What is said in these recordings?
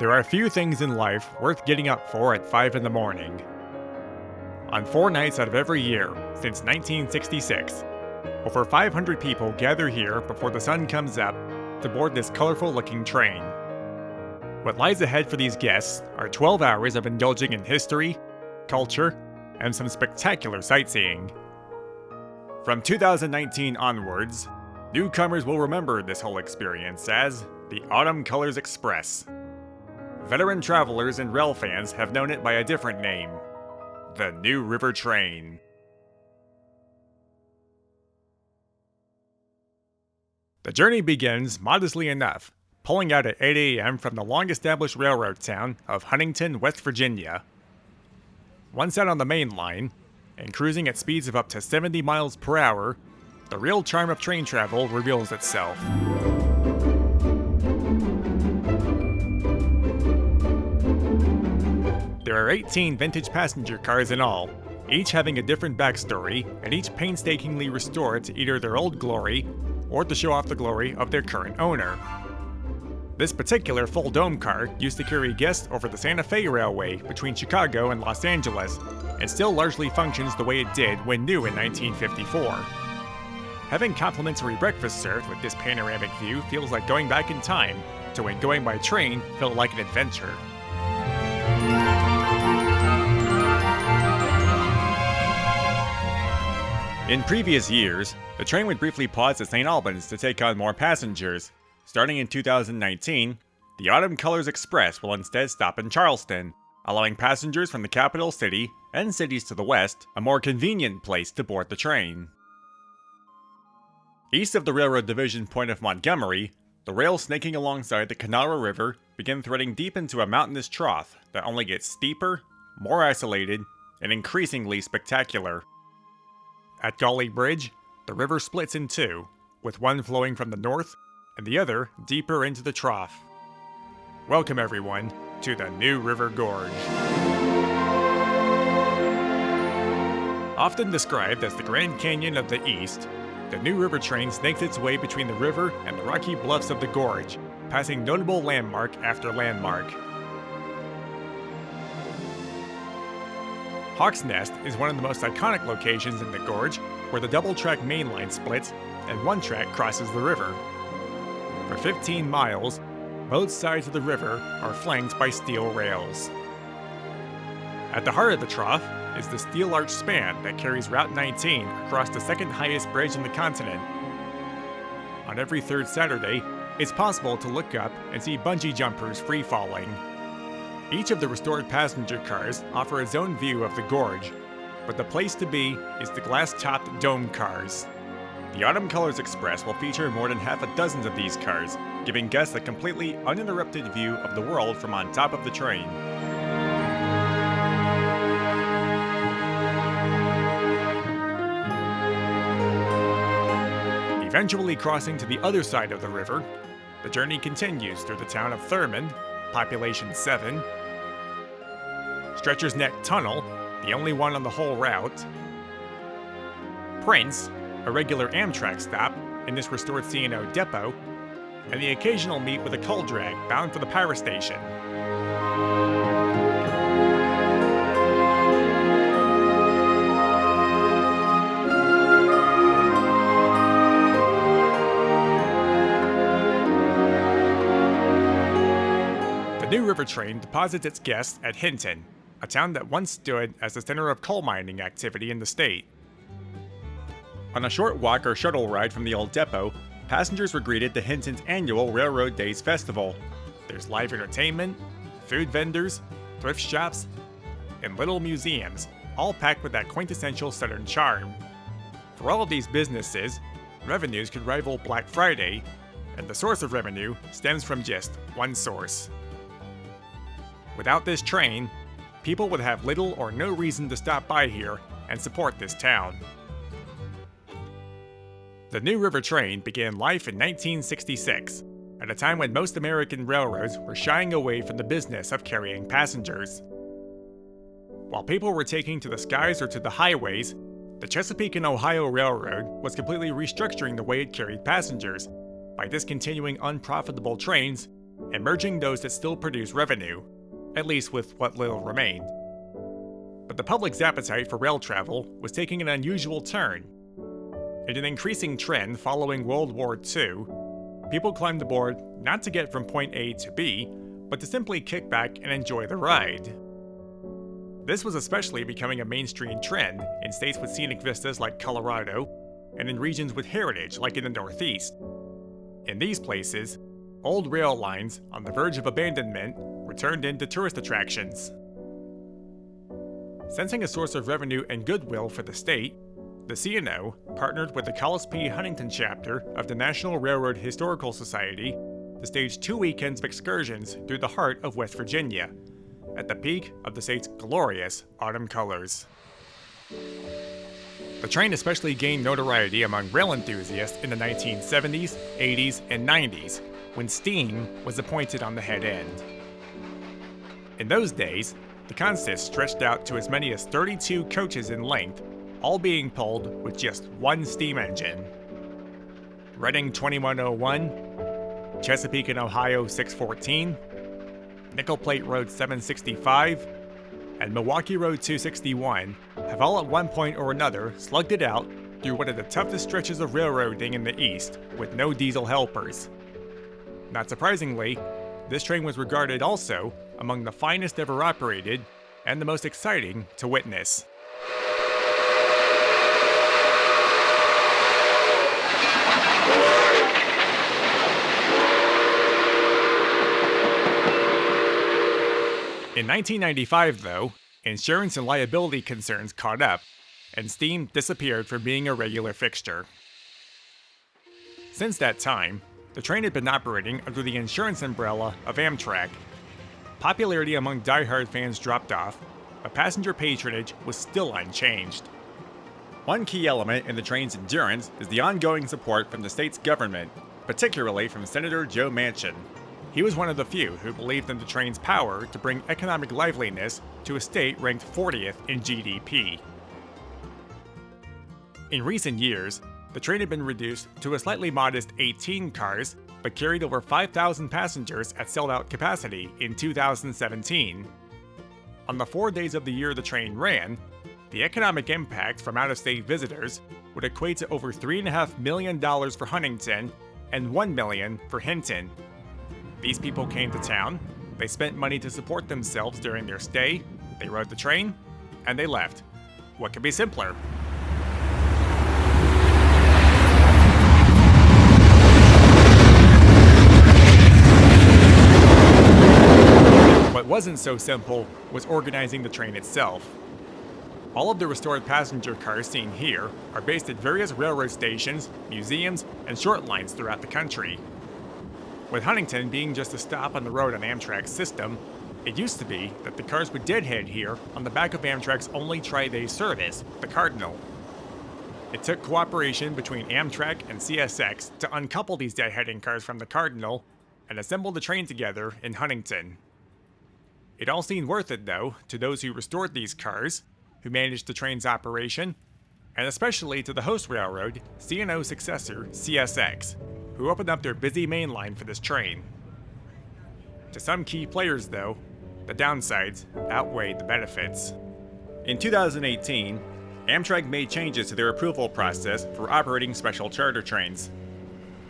There are few things in life worth getting up for at 5 in the morning. On 4 nights out of every year, since 1966, over 500 people gather here before the sun comes up to board this colorful-looking train. What lies ahead for these guests are 12 hours of indulging in history, culture, and some spectacular sightseeing. From 2019 onwards, newcomers will remember this whole experience as the Autumn Colors Express. Veteran travelers and rail fans have known it by a different name, the New River Train. The journey begins modestly enough, pulling out at 8 a.m. from the long-established railroad town of Huntington, West Virginia. Once out on the main line, and cruising at speeds of up to 70 miles per hour, the real charm of train travel reveals itself. There are 18 vintage passenger cars in all, each having a different backstory and each painstakingly restored to either their old glory or to show off the glory of their current owner. This particular full dome car used to carry guests over the Santa Fe Railway between Chicago and Los Angeles, and still largely functions the way it did when new in 1954. Having complimentary breakfast served with this panoramic view feels like going back in time to when going by train felt like an adventure. In previous years, the train would briefly pause at St. Albans to take on more passengers. Starting in 2019, the Autumn Colors Express will instead stop in Charleston, allowing passengers from the capital city and cities to the west a more convenient place to board the train. East of the railroad division point of Montgomery, the rails snaking alongside the Kanawha River begin threading deep into a mountainous trough that only gets steeper, more isolated, and increasingly spectacular. At Gully Bridge, the river splits in two, with one flowing from the north and the other deeper into the trough. Welcome everyone to the New River Gorge. Often described as the Grand Canyon of the East, the New River Train snakes its way between the river and the rocky bluffs of the gorge, passing notable landmark after landmark. Hawk's Nest is one of the most iconic locations in the gorge, where the double-track mainline splits and one track crosses the river. For 15 miles, both sides of the river are flanked by steel rails. At the heart of the trough is the steel arch span that carries Route 19 across the second highest bridge in the continent. On every third Saturday, it's possible to look up and see bungee jumpers free-falling. Each of the restored passenger cars offer its own view of the gorge, but the place to be is the glass-topped dome cars. The Autumn Colors Express will feature more than half a dozen of these cars, giving guests a completely uninterrupted view of the world from on top of the train. Eventually crossing to the other side of the river, the journey continues through the town of Thurmond, population 7, Stretcher's Neck Tunnel, the only one on the whole route, Prince, a regular Amtrak stop in this restored C&O depot, and the occasional meet with a coal drag bound for the power station. The New River Train deposits its guests at Hinton, a town that once stood as the center of coal mining activity in the state. On a short walk or shuttle ride from the old depot, passengers were greeted to Hinton's annual Railroad Days Festival. There's live entertainment, food vendors, thrift shops, and little museums, all packed with that quintessential Southern charm. For all of these businesses, revenues could rival Black Friday, and the source of revenue stems from just one source. Without this train, people would have little or no reason to stop by here and support this town. The New River Train began life in 1966, at a time when most American railroads were shying away from the business of carrying passengers. While people were taking to the skies or to the highways, the Chesapeake and Ohio Railroad was completely restructuring the way it carried passengers by discontinuing unprofitable trains and merging those that still produce revenue, at least with what little remained. But the public's appetite for rail travel was taking an unusual turn. In an increasing trend following World War II, people climbed aboard not to get from point A to B, but to simply kick back and enjoy the ride. This was especially becoming a mainstream trend in states with scenic vistas like Colorado, and in regions with heritage like in the Northeast. In these places, old rail lines on the verge of abandonment were turned into tourist attractions. Sensing a source of revenue and goodwill for the state, the C&O partnered with the Collis P. Huntington chapter of the National Railroad Historical Society to stage 2 weekends of excursions through the heart of West Virginia, at the peak of the state's glorious autumn colors. The train especially gained notoriety among rail enthusiasts in the 1970s, 80s, and 90s, when steam was appointed on the head end. In those days, the consist stretched out to as many as 32 coaches in length, all being pulled with just one steam engine. Reading 2101, Chesapeake and Ohio 614, Nickel Plate Road 765, and Milwaukee Road 261 have all at one point or another slugged it out through one of the toughest stretches of railroading in the East with no diesel helpers. Not surprisingly, this train was regarded also among the finest ever operated and the most exciting to witness. In 1995, though, insurance and liability concerns caught up, and steam disappeared from being a regular fixture. Since that time, the train had been operating under the insurance umbrella of Amtrak. Popularity among die-hard fans dropped off, but passenger patronage was still unchanged. One key element in the train's endurance is the ongoing support from the state's government, particularly from Senator Joe Manchin. He was one of the few who believed in the train's power to bring economic liveliness to a state ranked 40th in GDP. In recent years, the train had been reduced to a slightly modest 18 cars, but carried over 5,000 passengers at sold-out capacity in 2017. On the 4 days of the year the train ran, the economic impact from out-of-state visitors would equate to over $3.5 million for Huntington and $1 million for Hinton. These people came to town, they spent money to support themselves during their stay, they rode the train, and they left. What could be simpler? What wasn't so simple was organizing the train itself. All of the restored passenger cars seen here are based at various railroad stations, museums, and short lines throughout the country. With Huntington being just a stop on the road on Amtrak's system, it used to be that the cars would deadhead here on the back of Amtrak's only tri-day service, the Cardinal. It took cooperation between Amtrak and CSX to uncouple these deadheading cars from the Cardinal and assemble the train together in Huntington. It all seemed worth it, though, to those who restored these cars, who managed the train's operation, and especially to the host railroad, C&O successor, CSX, who opened up their busy main line for this train. To some key players, though, the downsides outweighed the benefits. In 2018, Amtrak made changes to their approval process for operating special charter trains.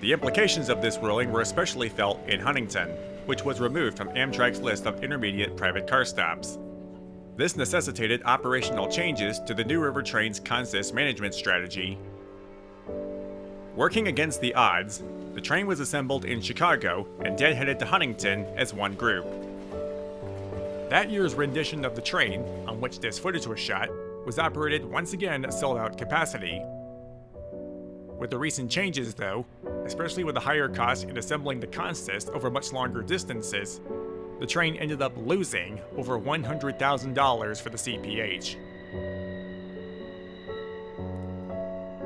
The implications of this ruling were especially felt in Huntington, which was removed from Amtrak's list of intermediate private car stops. This necessitated operational changes to the New River train's consist management strategy. Working against the odds, the train was assembled in Chicago and deadheaded to Huntington as one group. That year's rendition of the train, on which this footage was shot, was operated once again at sold-out capacity. With the recent changes, though, especially with the higher cost in assembling the consist over much longer distances, the train ended up losing over $100,000 for the CPH.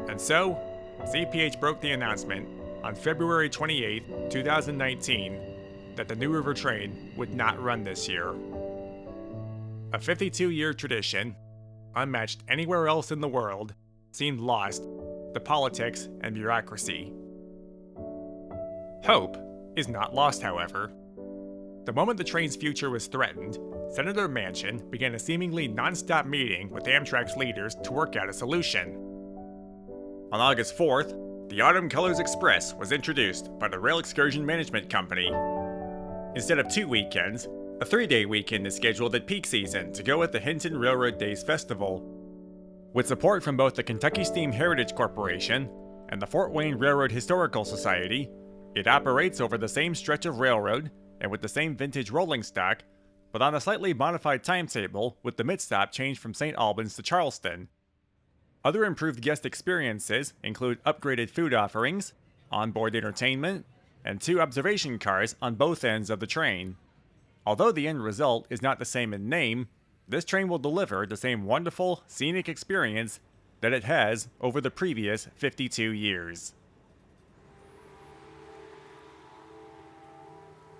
And so, CPH broke the announcement on February 28, 2019, that the New River train would not run this year. A 52-year tradition, unmatched anywhere else in the world, seemed lost to politics and bureaucracy. Hope is not lost, however. The moment the train's future was threatened, Senator Manchin began a seemingly non-stop meeting with Amtrak's leaders to work out a solution. On August 4th, the Autumn Colors Express was introduced by the Rail Excursion Management Company. Instead of 2 weekends, a 3-day weekend is scheduled at peak season to go with the Hinton Railroad Days Festival. With support from both the Kentucky Steam Heritage Corporation and the Fort Wayne Railroad Historical Society, it operates over the same stretch of railroad and with the same vintage rolling stock, but on a slightly modified timetable with the mid-stop changed from St. Albans to Charleston. Other improved guest experiences include upgraded food offerings, onboard entertainment, and 2 observation cars on both ends of the train. Although the end result is not the same in name, this train will deliver the same wonderful, scenic experience that it has over the previous 52 years.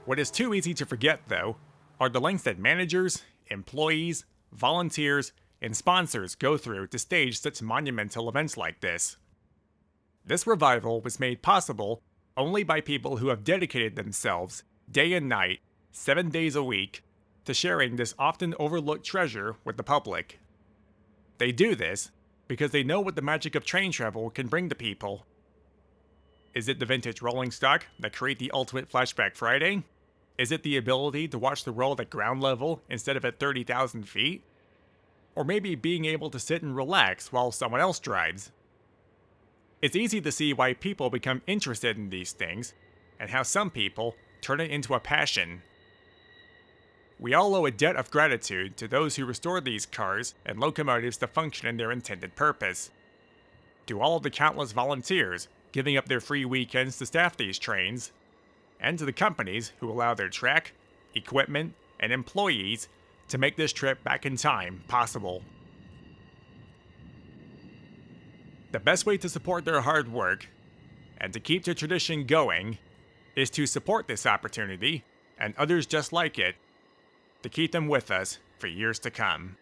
What is too easy to forget, though, are the lengths that managers, employees, volunteers, and sponsors go through to stage such monumental events like this. This revival was made possible only by people who have dedicated themselves, day and night, 7 days a week, to sharing this often overlooked treasure with the public. They do this because they know what the magic of train travel can bring to people. Is it the vintage rolling stock that create the ultimate Flashback Friday? Is it the ability to watch the world at ground level instead of at 30,000 feet? Or maybe being able to sit and relax while someone else drives? It's easy to see why people become interested in these things, and how some people turn it into a passion. We all owe a debt of gratitude to those who restored these cars and locomotives to function in their intended purpose. To all of the countless volunteers giving up their free weekends to staff these trains, and to the companies who allow their track, equipment, and employees to make this trip back in time possible. The best way to support their hard work, and to keep the tradition going, is to support this opportunity, and others just like it, to keep them with us for years to come.